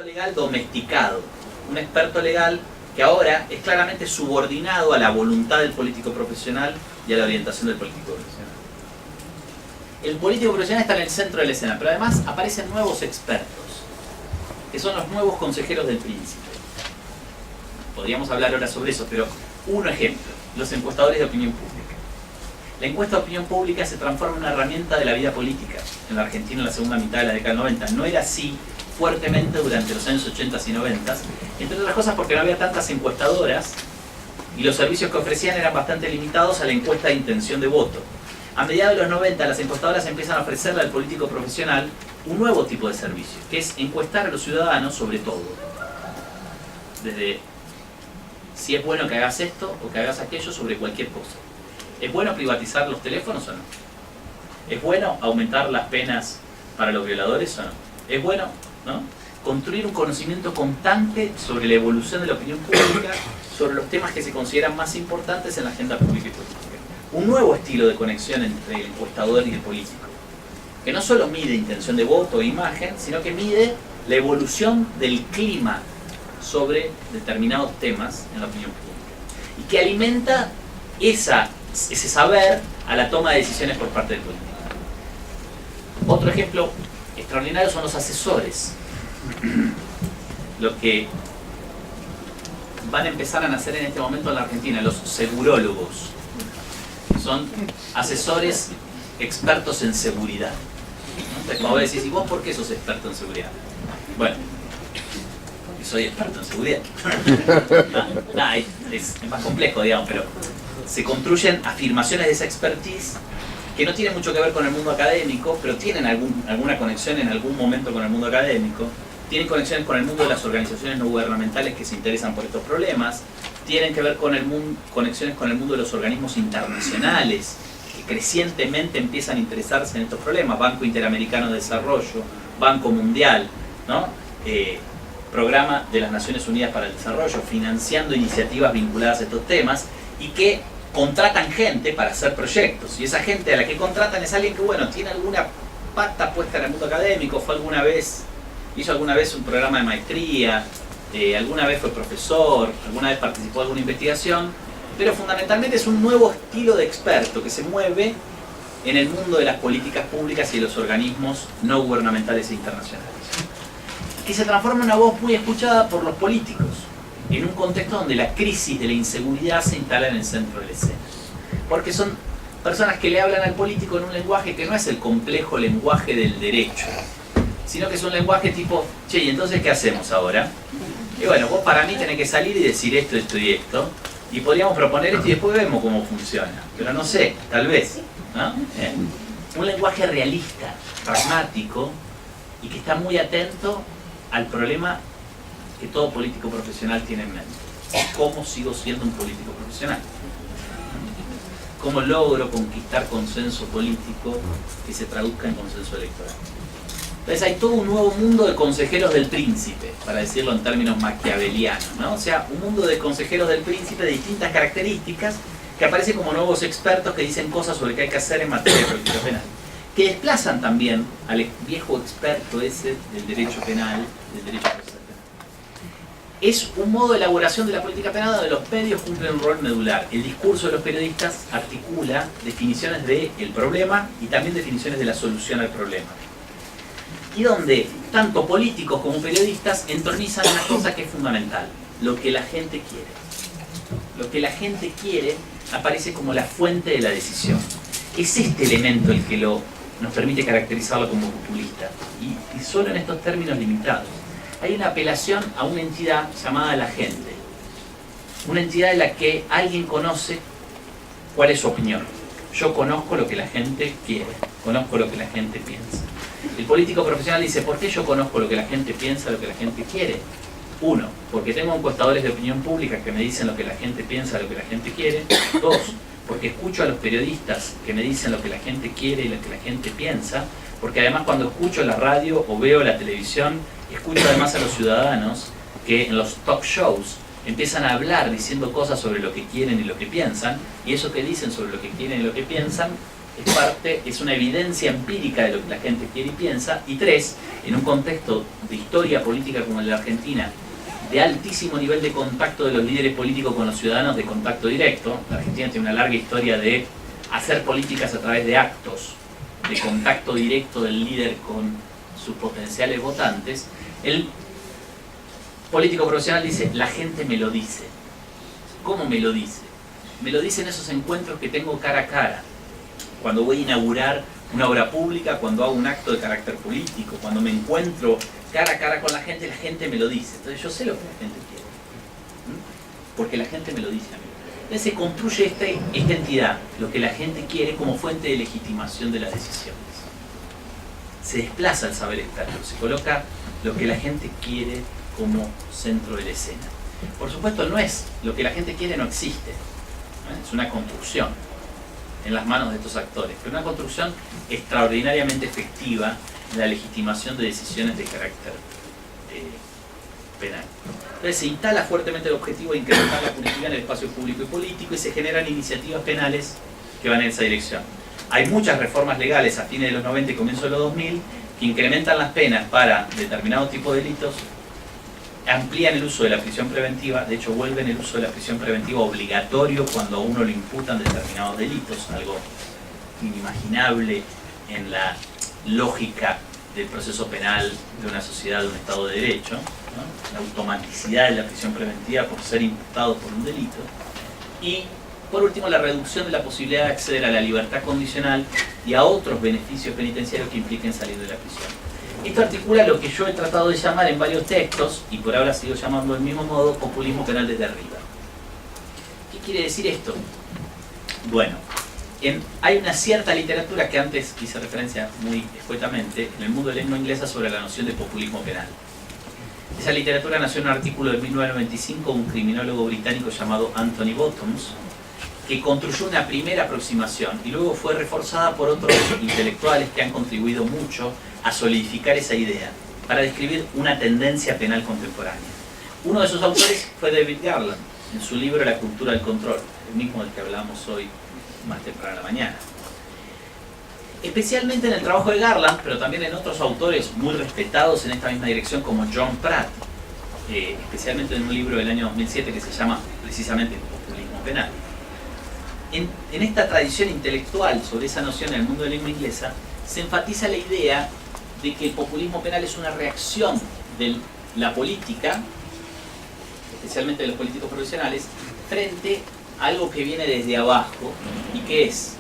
Legal domesticado, un experto legal que ahora es claramente subordinado a la voluntad del político profesional y a la orientación del político profesional. El político profesional está en el centro de la escena, pero además aparecen nuevos expertos, que son los nuevos consejeros del príncipe. Podríamos hablar ahora sobre eso, pero un ejemplo, los encuestadores de opinión pública. La encuesta de opinión pública se transforma en una herramienta de la vida política en la Argentina en la segunda mitad de la década del 90. No era así fuertemente durante los años 80 y 90, entre otras cosas porque no había tantas encuestadoras y los servicios que ofrecían eran bastante limitados a la encuesta de intención de voto. A mediados de los 90 las encuestadoras empiezan a ofrecerle al político profesional un nuevo tipo de servicio, que es encuestar a los ciudadanos sobre todo. Desde si es bueno que hagas esto o que hagas aquello sobre cualquier cosa. ¿Es bueno privatizar los teléfonos o no? ¿Es bueno aumentar las penas para los violadores o no? ¿Es bueno, ¿no?, construir un conocimiento constante sobre la evolución de la opinión pública, sobre los temas que se consideran más importantes en la agenda pública y política? Un nuevo estilo de conexión entre el encuestador y el político, que no solo mide intención de voto e imagen, sino que mide la evolución del clima sobre determinados temas en la opinión pública y que alimenta ese saber a la toma de decisiones por parte del político. Otro ejemplo extraordinario son los asesores, los que van a empezar a nacer en este momento en la Argentina, los segurólogos. Son asesores expertos en seguridad. Entonces, como vos decís, ¿y vos por qué sos experto en seguridad? Bueno, soy experto en seguridad. Es más complejo, digamos, pero se construyen afirmaciones de esa expertise que no tienen mucho que ver con el mundo académico, pero tienen alguna conexión en algún momento con el mundo académico, tienen conexiones con el mundo de las organizaciones no gubernamentales que se interesan por estos problemas, tienen que ver con conexiones con el mundo de los organismos internacionales que crecientemente empiezan a interesarse en estos problemas, Banco Interamericano de Desarrollo, Banco Mundial, ¿no? Programa de las Naciones Unidas para el Desarrollo, financiando iniciativas vinculadas a estos temas y que contratan gente para hacer proyectos, y esa gente a la que contratan es alguien que, bueno, tiene alguna pata puesta en el mundo académico, hizo alguna vez un programa de maestría, alguna vez fue profesor, alguna vez participó en alguna investigación, pero fundamentalmente es un nuevo estilo de experto que se mueve en el mundo de las políticas públicas y de los organismos no gubernamentales e internacionales, que se transforma en una voz muy escuchada por los políticos, en un contexto donde la crisis de la inseguridad se instala en el centro de la escena. Porque son personas que le hablan al político en un lenguaje que no es el complejo lenguaje del derecho, sino que es un lenguaje tipo, che, ¿y entonces qué hacemos ahora? Y bueno, vos para mí tenés que salir y decir esto, esto y esto, y podríamos proponer esto y después vemos cómo funciona. Pero no sé, tal vez, ¿no? Un lenguaje realista, pragmático, y que está muy atento al problema que todo político profesional tiene en mente. ¿Cómo sigo siendo un político profesional? ¿Cómo logro conquistar consenso político que se traduzca en consenso electoral? Entonces hay todo un nuevo mundo de consejeros del príncipe, para decirlo en términos maquiavelianos, ¿no? O sea, un mundo de consejeros del príncipe de distintas características que aparecen como nuevos expertos que dicen cosas sobre qué hay que hacer en materia de política penal, que desplazan también al viejo experto ese del derecho penal, del derecho procesal penal. Es un modo de elaboración de la política penal donde los medios cumplen un rol medular. El discurso de los periodistas articula definiciones del problema y también definiciones de la solución al problema. Y donde tanto políticos como periodistas entronizan una cosa que es fundamental: lo que la gente quiere. Lo que la gente quiere aparece como la fuente de la decisión. Es este elemento el que nos permite caracterizarlo como populista, y solo en estos términos limitados. Hay una apelación a una entidad llamada la gente, una entidad de la que alguien conoce cuál es su opinión. Yo conozco lo que la gente quiere, conozco lo que la gente piensa. El político profesional dice, ¿por qué yo conozco lo que la gente piensa, lo que la gente quiere? Uno, porque tengo encuestadores de opinión pública que me dicen lo que la gente piensa, lo que la gente quiere. Dos, porque escucho a los periodistas que me dicen lo que la gente quiere y lo que la gente piensa. Porque además cuando escucho la radio o veo la televisión, escucho además a los ciudadanos que en los talk shows empiezan a hablar diciendo cosas sobre lo que quieren y lo que piensan, y eso que dicen sobre lo que quieren y lo que piensan es una evidencia empírica de lo que la gente quiere y piensa. Y 3, en un contexto de historia política como el de la Argentina, de altísimo nivel de contacto de los líderes políticos con los ciudadanos, de contacto directo. La Argentina tiene una larga historia de hacer políticas a través de actos, de contacto directo del líder con sus potenciales votantes. El político profesional dice, la gente me lo dice. ¿Cómo me lo dice? Me lo dicen esos encuentros que tengo cara a cara. Cuando voy a inaugurar una obra pública, cuando hago un acto de carácter político, cuando me encuentro cara a cara con la gente me lo dice. Entonces yo sé lo que la gente quiere. Porque la gente me lo dice a mí. Entonces se construye esta entidad, lo que la gente quiere, como fuente de legitimación de las decisiones. Se desplaza el saber externo, se coloca lo que la gente quiere como centro de la escena. Por supuesto, no es lo que la gente quiere, no existe. Es una construcción en las manos de estos actores, pero una construcción extraordinariamente efectiva en la legitimación de decisiones de carácter penal. Entonces se instala fuertemente el objetivo de incrementar la punitividad en el espacio público y político y se generan iniciativas penales que van en esa dirección. Hay muchas reformas legales a fines de los 90 y comienzo de los 2000 que incrementan las penas para determinado tipo de delitos, amplían el uso de la prisión preventiva, de hecho vuelven el uso de la prisión preventiva obligatorio cuando a uno le imputan determinados delitos, algo inimaginable en la lógica del proceso penal de una sociedad, de un Estado de Derecho, ¿no? La automaticidad de la prisión preventiva por ser imputado por un delito. Y por último, la reducción de la posibilidad de acceder a la libertad condicional y a otros beneficios penitenciarios que impliquen salir de la prisión. Esto articula lo que yo he tratado de llamar en varios textos, y por ahora sigo llamando del mismo modo, populismo penal desde arriba. ¿Qué quiere decir esto? Bueno, hay una cierta literatura que antes hice referencia muy escuetamente en el mundo de la lengua inglesa sobre la noción de populismo penal. Esa literatura nació en un artículo de 1995 de un criminólogo británico llamado Anthony Bottoms, que construyó una primera aproximación y luego fue reforzada por otros intelectuales que han contribuido mucho a solidificar esa idea para describir una tendencia penal contemporánea. Uno de sus autores fue David Garland, en su libro La cultura del control, el mismo del que hablamos hoy más temprano en la mañana. Especialmente en el trabajo de Garland, pero también en otros autores muy respetados en esta misma dirección como John Pratt, especialmente en un libro del año 2007 que se llama precisamente Populismo Penal. En esta tradición intelectual sobre esa noción en el mundo de la lengua inglesa se enfatiza la idea de que el populismo penal es una reacción de la política, especialmente de los políticos profesionales, frente a algo que viene desde abajo y que es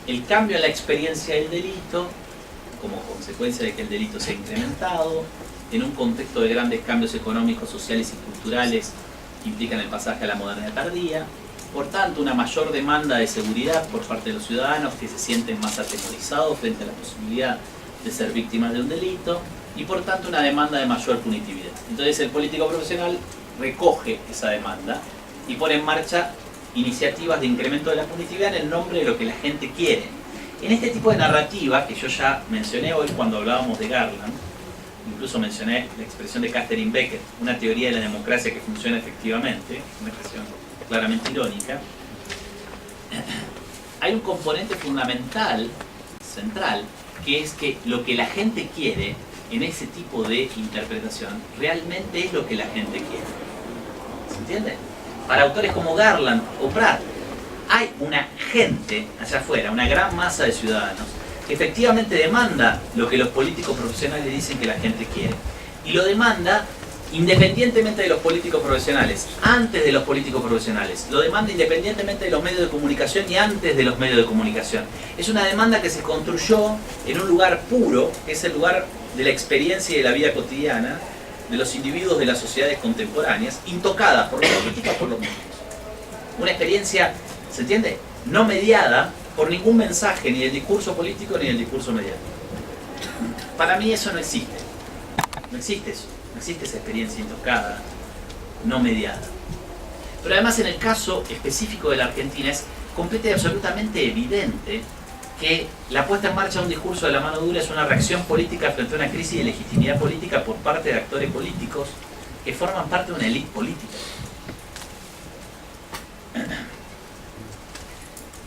el cambio en la experiencia del delito como consecuencia de que el delito se ha incrementado en un contexto de grandes cambios económicos, sociales y culturales que implican el pasaje a la modernidad tardía. Por tanto, una mayor demanda de seguridad por parte de los ciudadanos que se sienten más atemorizados frente a la posibilidad de ser víctimas de un delito y por tanto una demanda de mayor punitividad. Entonces el político profesional recoge esa demanda y pone en marcha iniciativas de incremento de la punitividad en el nombre de lo que la gente quiere. En este tipo de narrativa, que yo ya mencioné hoy cuando hablábamos de Garland, incluso mencioné la expresión de Catherine Becker, una teoría de la democracia que funciona efectivamente, una expresión claramente irónica, hay un componente fundamental, central, que es que lo que la gente quiere en ese tipo de interpretación realmente es lo que la gente quiere. ¿Se entiende? Para autores como Garland o Pratt, hay una gente allá afuera, una gran masa de ciudadanos, que efectivamente demanda lo que los políticos profesionales dicen que la gente quiere. Y lo demanda independientemente de los políticos profesionales, antes de los políticos profesionales, lo demanda independientemente de los medios de comunicación y antes de los medios de comunicación. Es una demanda que se construyó en un lugar puro, que es el lugar de la experiencia y de la vida cotidiana de los individuos de las sociedades contemporáneas, intocada por los políticos, por los medios. Una experiencia, ¿se entiende?, no mediada por ningún mensaje, ni del discurso político ni del discurso mediático. Para mí eso no existe. No existe eso. No existe esa experiencia intocada, no mediada. Pero además en el caso específico de la Argentina es completa y absolutamente evidente que la puesta en marcha de un discurso de la mano dura es una reacción política frente a una crisis de legitimidad política por parte de actores políticos que forman parte de una élite política.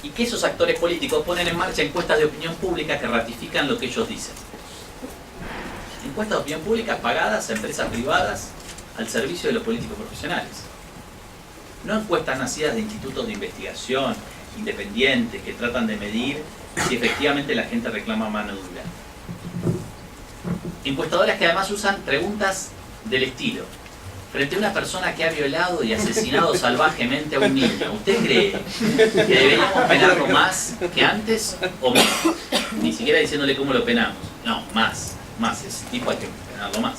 y que esos actores políticos ponen en marcha encuestas de opinión pública que ratifican lo que ellos dicen. Encuestas de opinión pública pagadas a empresas privadas al servicio de los políticos profesionales. No encuestas nacidas de institutos de investigación independientes que tratan de medir si efectivamente la gente reclama mano dura. Encuestadoras que además usan preguntas del estilo: frente a una persona que ha violado y asesinado salvajemente a un niño, ¿usted cree que deberíamos penarlo más que antes o menos? Ni siquiera diciéndole cómo lo penamos. No, más. Ese tipo hay que penarlo más.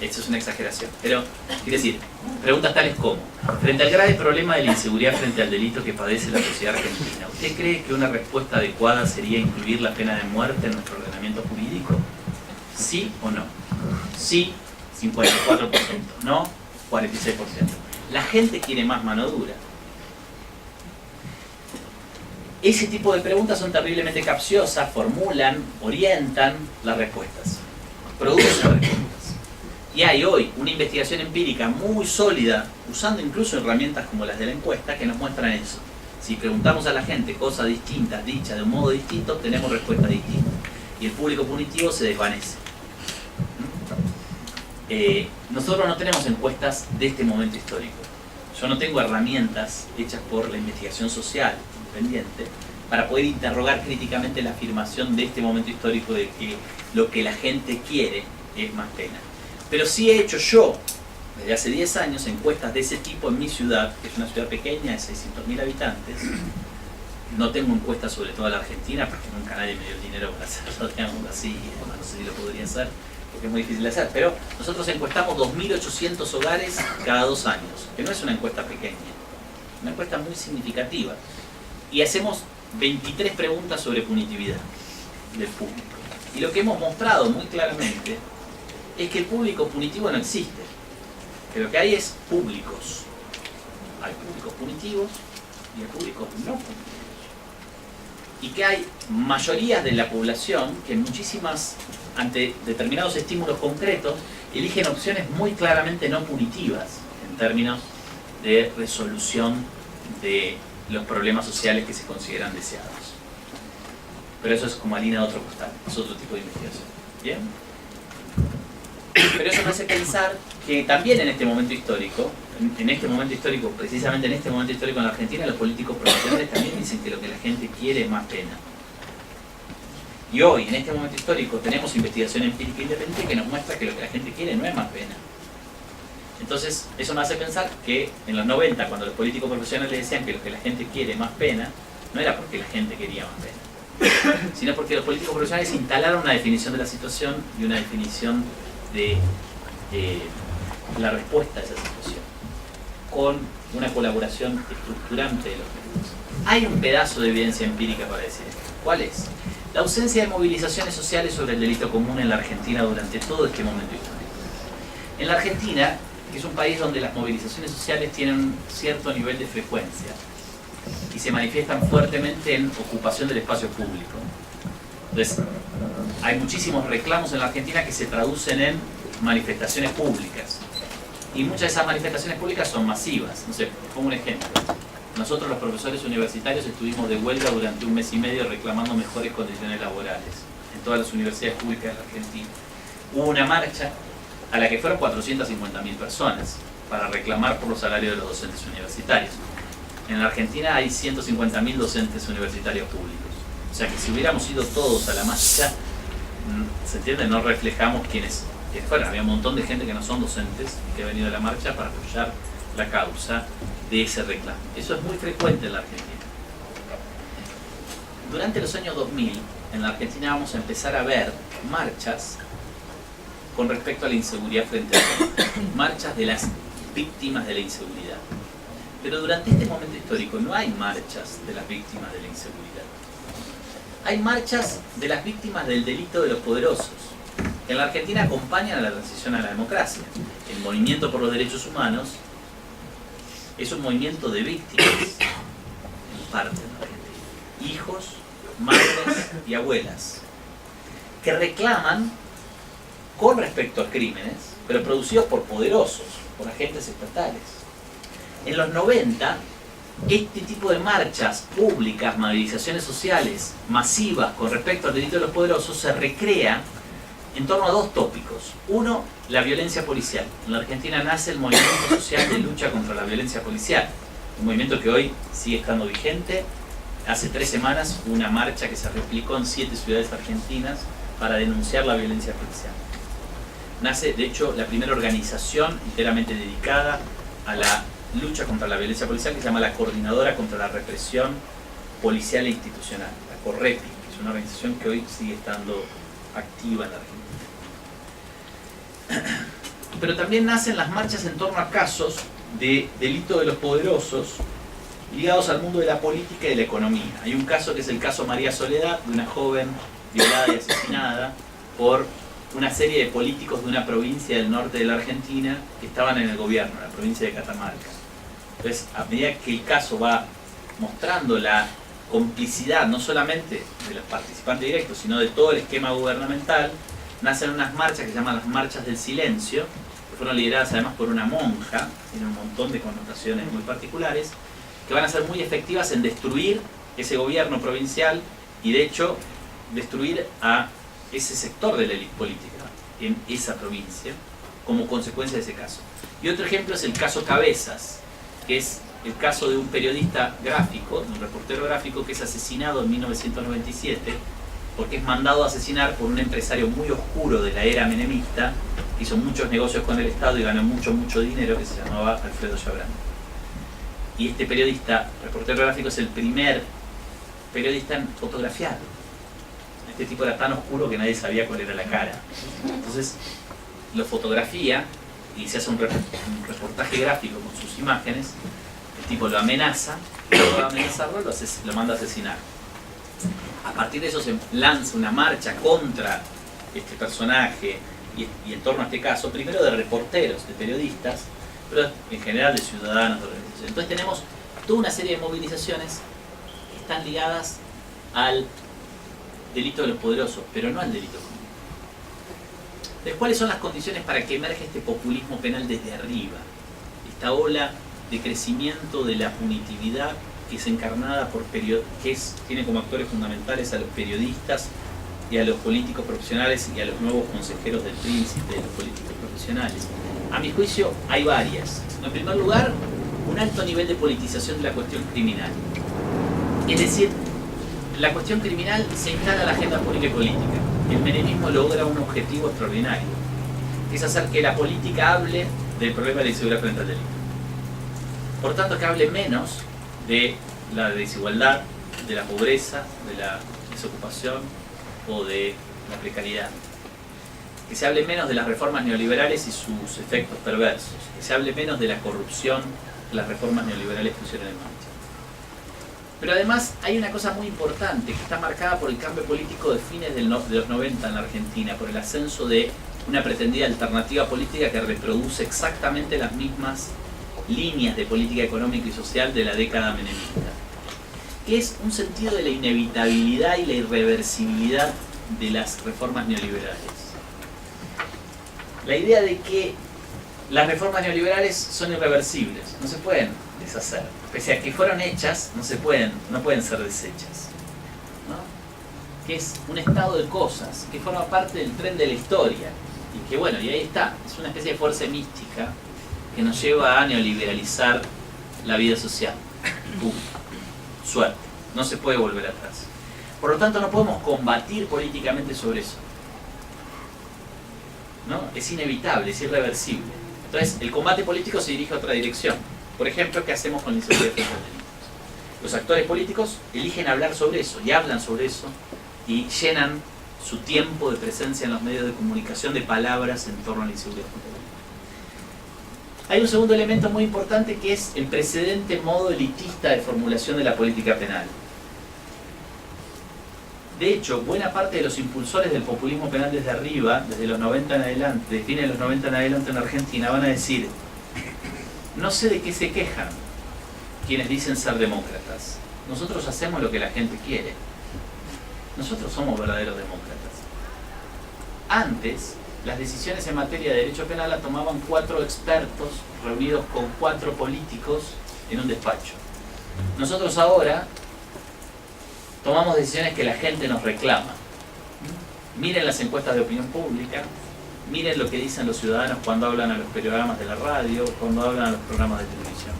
Esto es una exageración. Pero, quiere decir, preguntas tales como: frente al grave problema de la inseguridad frente al delito que padece la sociedad argentina, ¿usted cree que una respuesta adecuada sería incluir la pena de muerte en nuestro ordenamiento jurídico? ¿Sí o no? Sí, 54%, no, 46%. La gente quiere más mano dura. Ese tipo de preguntas son terriblemente capciosas, formulan, orientan las respuestas, producen respuestas. Y hay hoy una investigación empírica muy sólida, usando incluso herramientas como las de la encuesta, que nos muestran eso. Si preguntamos a la gente cosas distintas, dichas de un modo distinto, tenemos respuestas distintas. Y el público punitivo se desvanece. Nosotros no tenemos encuestas de este momento histórico. Yo no tengo herramientas hechas por la investigación social independiente para poder interrogar críticamente la afirmación de este momento histórico de que lo que la gente quiere es más pena. Pero sí he hecho yo, desde hace 10 años, encuestas de ese tipo en mi ciudad, que es una ciudad pequeña de 600.000 habitantes. No tengo encuestas sobre toda la Argentina, porque nunca nadie me dio el dinero para hacerlo, digamos así, no sé si lo podría hacer, porque es muy difícil de hacer, pero nosotros encuestamos 2.800 hogares cada 2 años, que no es una encuesta pequeña, una encuesta muy significativa. Y hacemos 23 preguntas sobre punitividad del público. Y lo que hemos mostrado muy claramente es que el público punitivo no existe, que lo que hay es públicos. Hay públicos punitivos y hay públicos no punitivos. Y que hay mayorías de la población que muchísimas, ante determinados estímulos concretos, eligen opciones muy claramente no punitivas en términos de resolución de los problemas sociales que se consideran deseados. Pero eso es como harina de otro costal, es otro tipo de investigación. ¿Bien? Pero eso me hace pensar que también en este momento histórico, precisamente en este momento histórico en la Argentina, los políticos profesionales también dicen que lo que la gente quiere es más pena. Y hoy, en este momento histórico, tenemos investigación empírica independiente que nos muestra que lo que la gente quiere no es más pena. Entonces, eso me hace pensar que en los 90, cuando los políticos profesionales decían que lo que la gente quiere es más pena, no era porque la gente quería más pena, sino porque los políticos profesionales instalaron una definición de la situación y una definición de la respuesta a esa situación, con una colaboración estructurante de los medios. Hay un pedazo de evidencia empírica para decir esto. ¿Cuál es? La ausencia de movilizaciones sociales sobre el delito común en la Argentina durante todo este momento histórico. En la Argentina, que es un país donde las movilizaciones sociales tienen un cierto nivel de frecuencia y se manifiestan fuertemente en ocupación del espacio público. Entonces, hay muchísimos reclamos en la Argentina que se traducen en manifestaciones públicas. Y muchas de esas manifestaciones públicas son masivas. No sé, pongo un ejemplo. Nosotros los profesores universitarios estuvimos de huelga durante 1 mes y medio reclamando mejores condiciones laborales en todas las universidades públicas de la Argentina. Hubo una marcha a la que fueron 450.000 personas para reclamar por los salarios de los docentes universitarios. En la Argentina hay 150.000 docentes universitarios públicos. O sea que si hubiéramos ido todos a la marcha, ¿se entiende? No reflejamos quiénes fueron. Había un montón de gente que no son docentes y que ha venido a la marcha para apoyar la causa de ese reclamo. Eso es muy frecuente en la Argentina. Durante los años 2000, en la Argentina vamos a empezar a ver marchas con respecto a la inseguridad frente a marchas de las víctimas de la inseguridad. Pero durante este momento histórico no hay marchas de las víctimas de la inseguridad. Hay marchas de las víctimas del delito de los poderosos. En la Argentina acompañan a la transición a la democracia. El movimiento por los derechos humanos es un movimiento de víctimas, en parte en la Argentina. Hijos, madres y abuelas, que reclaman con respecto a crímenes, pero producidos por poderosos, por agentes estatales. En los 90, este tipo de marchas públicas, movilizaciones sociales masivas con respecto al delito de los poderosos se recrea en torno a dos tópicos. Uno, la violencia policial. En la Argentina nace el movimiento social de lucha contra la violencia policial, un movimiento que hoy sigue estando vigente. Hace 3 semanas hubo una marcha que se replicó en 7 ciudades argentinas para denunciar la violencia policial. Nace, de hecho, la primera organización enteramente dedicada a la lucha contra la violencia policial, que se llama la Coordinadora contra la Represión Policial e Institucional, la CORREPI, que es una organización que hoy sigue estando activa en la Argentina. Pero también nacen las marchas en torno a casos de delito de los poderosos ligados al mundo de la política y de la economía. Hay un caso que es el caso María Soledad, de una joven violada y asesinada por una serie de políticos de una provincia del norte de la Argentina que estaban en el gobierno, la provincia de Catamarca. Entonces, a medida que el caso va mostrando la complicidad no solamente de los participantes directos, sino de todo el esquema gubernamental, nacen unas marchas que se llaman las marchas del silencio, que fueron lideradas además por una monja, tienen un montón de connotaciones muy particulares, que van a ser muy efectivas en destruir ese gobierno provincial y de hecho destruir a ese sector de la élite política en esa provincia como consecuencia de ese caso. Y otro ejemplo es el caso Cabezas, que es el caso de un periodista gráfico, un reportero gráfico que es asesinado en 1997 porque es mandado a asesinar por un empresario muy oscuro de la era menemista que hizo muchos negocios con el Estado y ganó mucho dinero, que se llamaba Alfredo Chabrán. Y este periodista, reportero gráfico, es el primer periodista en fotografiarlo. Este tipo era tan oscuro que nadie sabía cuál era la cara. Entonces lo fotografía y se hace un reportaje gráfico con sus imágenes. El tipo lo amenaza, luego de amenazarlo lo manda a asesinar. A partir de eso se lanza una marcha contra este personaje y en torno a este caso, primero de reporteros, de periodistas, pero en general de ciudadanos, de organizaciones. Entonces tenemos toda una serie de movilizaciones que están ligadas al delito de los poderosos, pero no al delito común. Entonces, ¿cuáles son las condiciones para que emerja este populismo penal desde arriba? Esta ola de crecimiento de la punitividad que es encarnada por tiene como actores fundamentales a los periodistas y a los políticos profesionales y a los nuevos consejeros del príncipe de los políticos profesionales. A mi juicio hay varias. En primer lugar, un alto nivel de politización de la cuestión criminal. Es decir, la cuestión criminal se instala en la agenda pública y política. El menemismo logra un objetivo extraordinario, que es hacer que la política hable del problema de la inseguridad frente al delito. Por tanto, que hable menos de la desigualdad, de la pobreza, de la desocupación o de la precariedad. Que se hable menos de las reformas neoliberales y sus efectos perversos. Que se hable menos de la corrupción que las reformas neoliberales pusieron en marcha. Pero además hay una cosa muy importante que está marcada por el cambio político de fines de los 90 en la Argentina, por el ascenso de una pretendida alternativa política que reproduce exactamente las mismas líneas de política económica y social de la década menemista, que es un sentido de la inevitabilidad y la irreversibilidad de las reformas neoliberales. La idea de que las reformas neoliberales son irreversibles, no se pueden deshacer. Pese a que fueron hechas, no pueden ser deshechas, ¿no? Que es un estado de cosas, que forma parte del tren de la historia, y que bueno, y ahí está, es una especie de fuerza mística que nos lleva a neoliberalizar la vida social. Suerte, no se puede volver atrás. Por lo tanto, no podemos combatir políticamente sobre eso, ¿no? Es inevitable, es irreversible. Entonces, el combate político se dirige a otra dirección. Por ejemplo, ¿qué hacemos con la inseguridad frente al delito? Los actores políticos eligen hablar sobre eso y hablan sobre eso y llenan su tiempo de presencia en los medios de comunicación de palabras en torno a la inseguridad frente al delito. Hay un segundo elemento muy importante que es el precedente modo elitista de formulación de la política penal. De hecho, buena parte de los impulsores del populismo penal desde arriba, desde los 90 en adelante, de fines de los 90 en adelante en Argentina, van a decir: no sé de qué se quejan quienes dicen ser demócratas. Nosotros hacemos lo que la gente quiere. Nosotros somos verdaderos demócratas. Antes, las decisiones en materia de derecho penal las tomaban 4 expertos reunidos con 4 políticos en un despacho. Nosotros ahora tomamos decisiones que la gente nos reclama. Miren las encuestas de opinión pública, miren lo que dicen los ciudadanos cuando hablan a los programas de la radio, cuando hablan a los programas de televisión.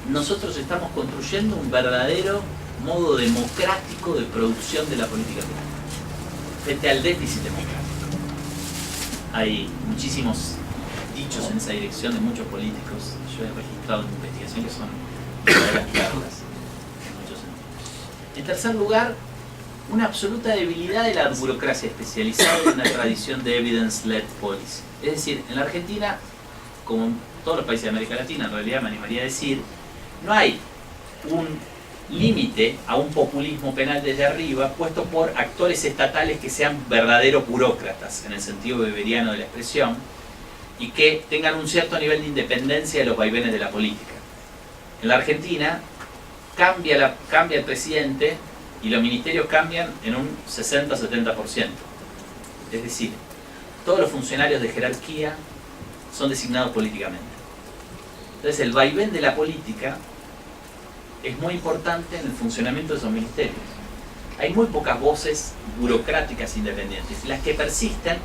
Nosotros estamos construyendo un verdadero modo democrático de producción de la política pública, frente al déficit democrático. Hay muchísimos dichos en esa dirección de muchos políticos. Yo he registrado en mi investigación que son verdaderas claras en muchos sentidos. En tercer lugar, una absoluta debilidad de la burocracia especializada en una tradición de evidence-led policy. Es decir, en la Argentina, como en todos los países de América Latina, en realidad me animaría a decir, no hay un límite a un populismo penal desde arriba puesto por actores estatales que sean verdaderos burócratas, en el sentido weberiano de la expresión, y que tengan un cierto nivel de independencia de los vaivenes de la política. En la Argentina cambia el presidente y los ministerios cambian en un 60-70%. Es decir, todos los funcionarios de jerarquía son designados políticamente. Entonces el vaivén de la política es muy importante en el funcionamiento de esos ministerios. Hay muy pocas voces burocráticas independientes. Las que persisten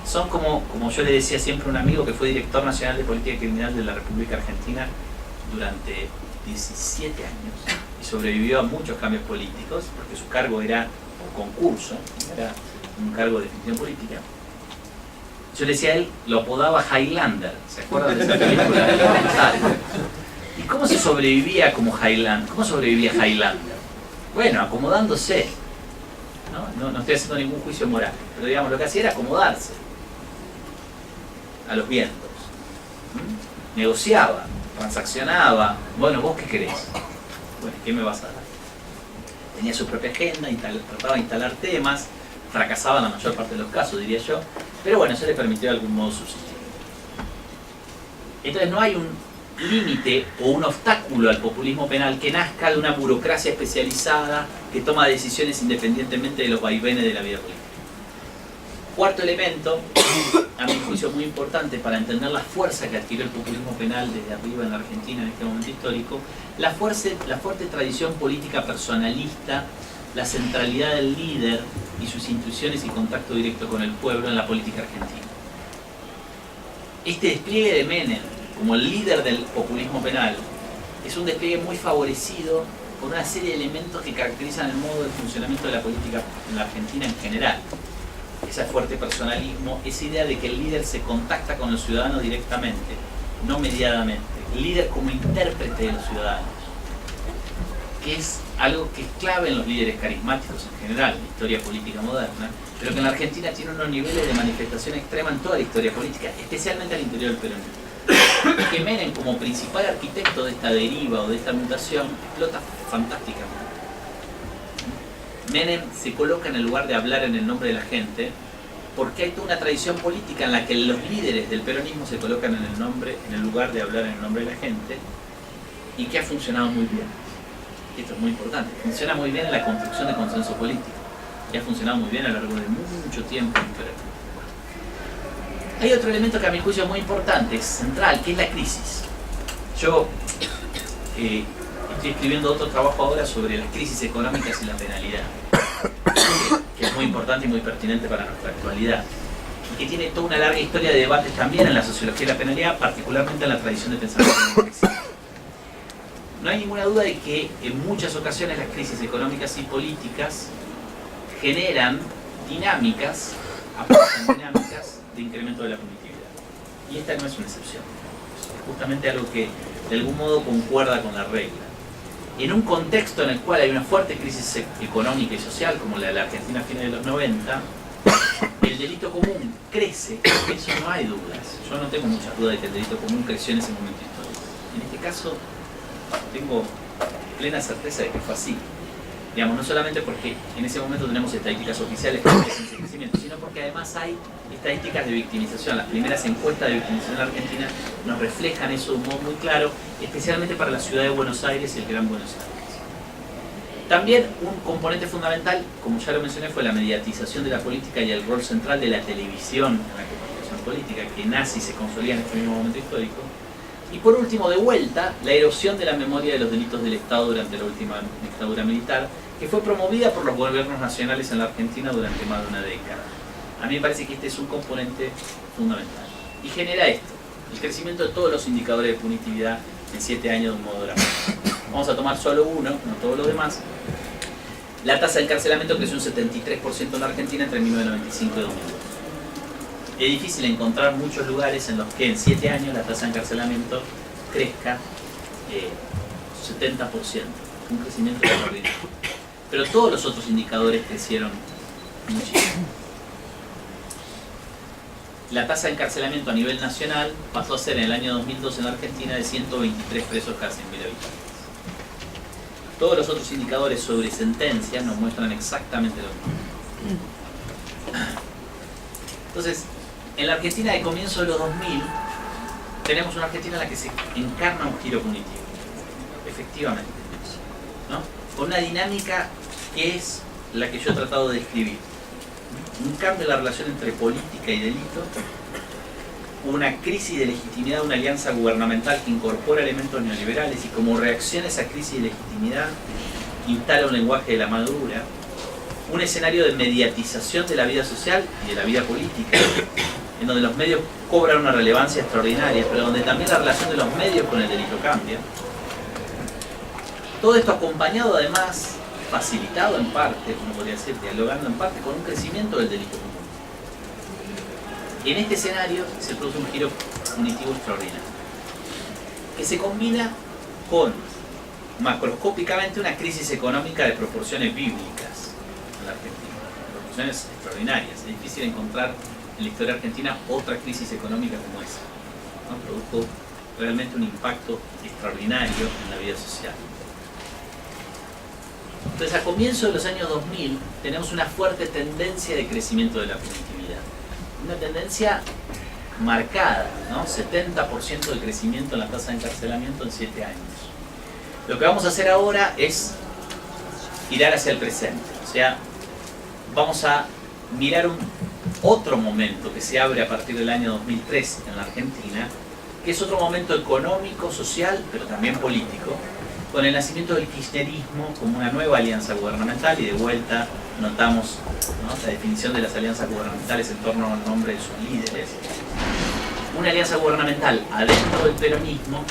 son como yo le decía siempre a un amigo que fue director nacional de política criminal de la República Argentina durante 17 años y sobrevivió a muchos cambios políticos porque su cargo era por concurso, era un cargo de definición política. Yo le decía a él, lo apodaba Highlander, ¿se acuerdan de esa película de ¿Y cómo se sobrevivía como Highlander? ¿Cómo sobrevivía Highlander? Bueno, acomodándose. No estoy haciendo ningún juicio moral, pero digamos, lo que hacía era acomodarse a los vientos. Negociaba, transaccionaba. Bueno, ¿vos qué querés? Bueno, ¿qué me vas a dar? Tenía su propia agenda, trataba de instalar temas, fracasaba en la mayor parte de los casos, diría yo, pero bueno, eso le permitió de algún modo subsistir. Entonces no hay un límite o un obstáculo al populismo penal que nazca de una burocracia especializada que toma decisiones independientemente de los vaivenes de la vida política. Cuarto elemento, a mi juicio muy importante para entender la fuerza que adquirió el populismo penal desde arriba en la Argentina en este momento histórico, la fuerte tradición política personalista, la centralidad del líder y sus intuiciones y contacto directo con el pueblo en la política argentina. Este despliegue de Menem como el líder del populismo penal es un despliegue muy favorecido por una serie de elementos que caracterizan el modo de funcionamiento de la política en la Argentina en general. Ese fuerte personalismo, esa idea de que el líder se contacta con los ciudadanos directamente, no mediadamente. El líder como intérprete de los ciudadanos, que es algo que es clave en los líderes carismáticos en general, en la historia política moderna, pero que en la Argentina tiene unos niveles de manifestación extrema en toda la historia política, especialmente al interior del peronismo. Que Menem, como principal arquitecto de esta deriva o de esta mutación, explota fantásticamente. Menem se coloca en el lugar de hablar en el nombre de la gente, porque hay toda una tradición política en la que los líderes del peronismo se colocan en el lugar de hablar en el nombre de la gente, y que ha funcionado muy bien. Esto es muy importante. Funciona muy bien en la construcción de consenso político, y ha funcionado muy bien a lo largo de mucho tiempo en el peronismo. Hay otro elemento que a mi juicio es muy importante, es central, que es la crisis. Yo estoy escribiendo otro trabajo ahora sobre las crisis económicas y la penalidad, que es muy importante y muy pertinente para nuestra actualidad, y que tiene toda una larga historia de debates también en la sociología de la penalidad, particularmente en la tradición de pensamiento marxista. No hay ninguna duda de que en muchas ocasiones las crisis económicas y políticas generan dinámicas, aportan dinámicas de incremento de la punitividad. Y esta no es una excepción. Es justamente algo que de algún modo concuerda con la regla. En un contexto en el cual hay una fuerte crisis económica y social, como la de la Argentina a fines de los 90, el delito común crece, de eso no hay dudas. Yo no tengo muchas dudas de que el delito común creció en ese momento histórico. En este caso, tengo plena certeza de que fue así. Digamos, no solamente porque en ese momento tenemos estadísticas oficiales que dicen ese crecimiento, sino porque además hay estadísticas de victimización. Las primeras encuestas de victimización en la Argentina nos reflejan eso de un modo muy claro, especialmente para la ciudad de Buenos Aires y el Gran Buenos Aires. También un componente fundamental, como ya lo mencioné, fue la mediatización de la política y el rol central de la televisión en la comunicación política, que nace y se consolida en este mismo momento histórico. Y por último, de vuelta, la erosión de la memoria de los delitos del Estado durante la última dictadura militar, que fue promovida por los gobiernos nacionales en la Argentina durante más de una década. A mí me parece que este es un componente fundamental. Y genera esto, el crecimiento de todos los indicadores de punitividad en 7 años de un modo dramático. Vamos a tomar solo uno, no todos los demás. La tasa de encarcelamiento creció un 73% en la Argentina entre 1995 y 2002. Es difícil encontrar muchos lugares en los que en 7 años la tasa de encarcelamiento crezca 70%. Un crecimiento extraordinario. Pero todos los otros indicadores crecieron muchísimo. La tasa de encarcelamiento a nivel nacional pasó a ser en el año 2002 en la Argentina de 123 presos cada 100.000 habitantes. Todos los otros indicadores sobre sentencias nos muestran exactamente lo mismo. Entonces, en la Argentina de comienzo de los 2000, tenemos una Argentina en la que se encarna un giro punitivo, efectivamente, ¿no? Con una dinámica que es la que yo he tratado de describir. Un cambio en la relación entre política y delito, una crisis de legitimidad de una alianza gubernamental que incorpora elementos neoliberales y como reacción a esa crisis de legitimidad instala un lenguaje de la madura, un escenario de mediatización de la vida social y de la vida política, en donde los medios cobran una relevancia extraordinaria, pero donde también la relación de los medios con el delito cambia. Todo esto acompañado además, facilitado en parte, como podría decir, dialogando en parte con un crecimiento del delito común. Y en este escenario se produce un giro punitivo extraordinario, que se combina con, macroscópicamente, una crisis económica de proporciones bíblicas en la Argentina, proporciones extraordinarias. Es difícil encontrar en la historia argentina otra crisis económica como esa, ¿no? Produjo realmente un impacto extraordinario en la vida social. Entonces, a comienzos de los años 2000 tenemos una fuerte tendencia de crecimiento de la punitividad. Una tendencia marcada, ¿no? 70% de crecimiento en la tasa de encarcelamiento en 7 años. Lo que vamos a hacer ahora es girar hacia el presente. O sea, vamos a mirar otro momento que se abre a partir del año 2003 en la Argentina, que es otro momento económico, social, pero también político, con el nacimiento del kirchnerismo como una nueva alianza gubernamental, y de vuelta notamos, ¿no?, la definición de las alianzas gubernamentales en torno al nombre de sus líderes. Una alianza gubernamental adentro del peronismo,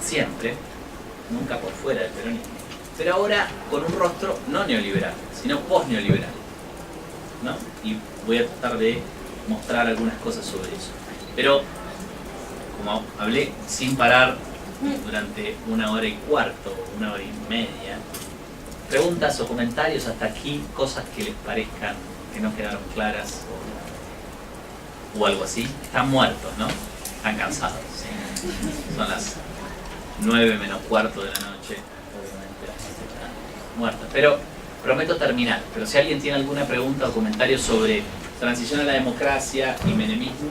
siempre, nunca por fuera del peronismo, pero ahora con un rostro no neoliberal, sino post-neoliberal, ¿no? Y voy a tratar de mostrar algunas cosas sobre eso. Pero, como hablé sin parar durante 1 hora y cuarto, 1 hora y media, preguntas o comentarios hasta aquí, cosas que les parezcan que no quedaron claras o algo así. Están muertos, ¿no? Están cansados, ¿sí? Son las 9 menos cuarto de la noche, obviamente la gente está muerta. Pero prometo terminar. Pero si alguien tiene alguna pregunta o comentario sobre transición a la democracia y menemismo.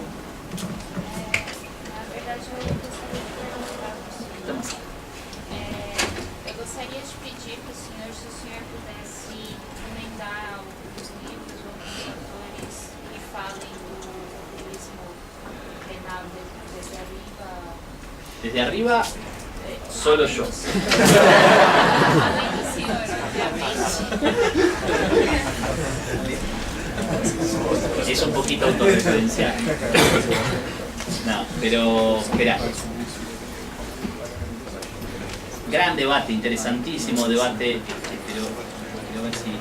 Eu gostaria de pedir para o senhor, se o senhor pudesse comentar alguns livros ou alguns autores que falem do populismo penal desde arriba. Desde arriba, solo yo. Além do senhor, obviamente. Es un poquito autorreferencial. No, pero espera. Gran debate, interesantísimo debate, pero quiero ver si...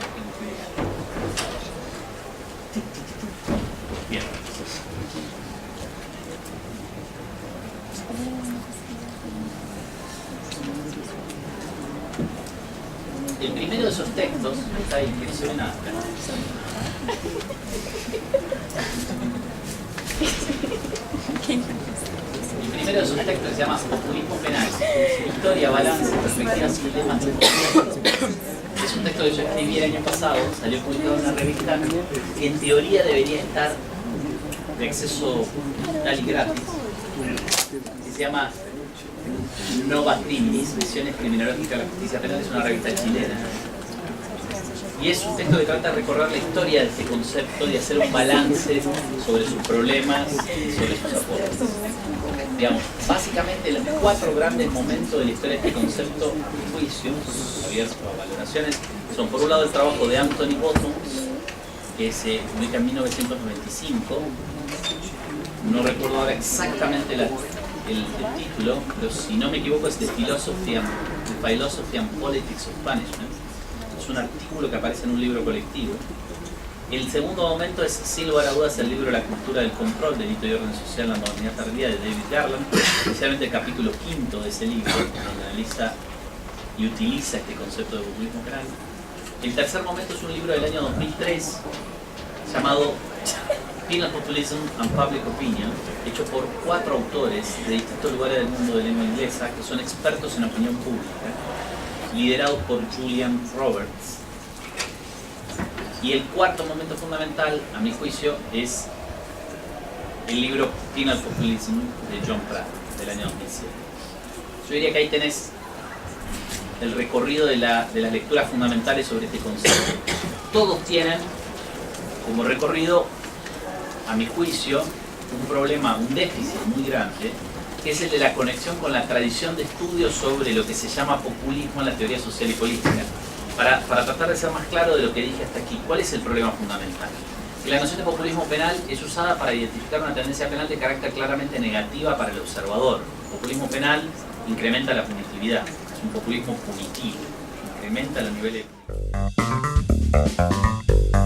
Bien. El primero de esos textos, está ahí, que no se ve nada. El primero de esos textos se llama Populismo Penal, historia, balance, perspectivas y dilemas del populismo. Es un texto que yo escribí el año pasado, salió publicado en una revista que en teoría debería estar de acceso total y gratis, que se llama Nova Criminis, Visiones Criminológicas de la Justicia Penal. Es una revista chilena. Y es un texto que trata de recorrer la historia de este concepto y hacer un balance sobre sus problemas y sobre sus aportes. Digamos, básicamente los 4 grandes momentos de la historia de este concepto de juicio, abierto a valoraciones, son por un lado el trabajo de Anthony Bottoms, que se publica en 1995, no recuerdo ahora exactamente el título, pero si no me equivoco es The Philosophy and Politics of Punishment. Es un artículo que aparece en un libro colectivo. El segundo momento es, sin lugar a dudas, el libro La cultura del control, delito y orden social en la modernidad tardía, de David Garland, especialmente el capítulo 5 de ese libro, donde analiza y utiliza este concepto de populismo penal. El tercer momento es un libro del año 2003 llamado Penal Populism and Public Opinion, hecho por 4 autores de distintos lugares del mundo de lengua inglesa que son expertos en opinión pública, liderados por Julian Roberts. Y el cuarto momento fundamental, a mi juicio, es el libro Penal Populism de John Pratt, del año 2007. Yo diría que ahí tenés el recorrido de las lecturas fundamentales sobre este concepto. Todos tienen como recorrido, a mi juicio, un problema, un déficit muy grande, que es el de la conexión con la tradición de estudios sobre lo que se llama populismo en la teoría social y política. Para tratar de ser más claro de lo que dije hasta aquí, ¿cuál es el problema fundamental? Que la noción de populismo penal es usada para identificar una tendencia penal de carácter claramente negativa para el observador. El populismo penal incrementa la punitividad, es un populismo punitivo, incrementa los niveles de punitividad.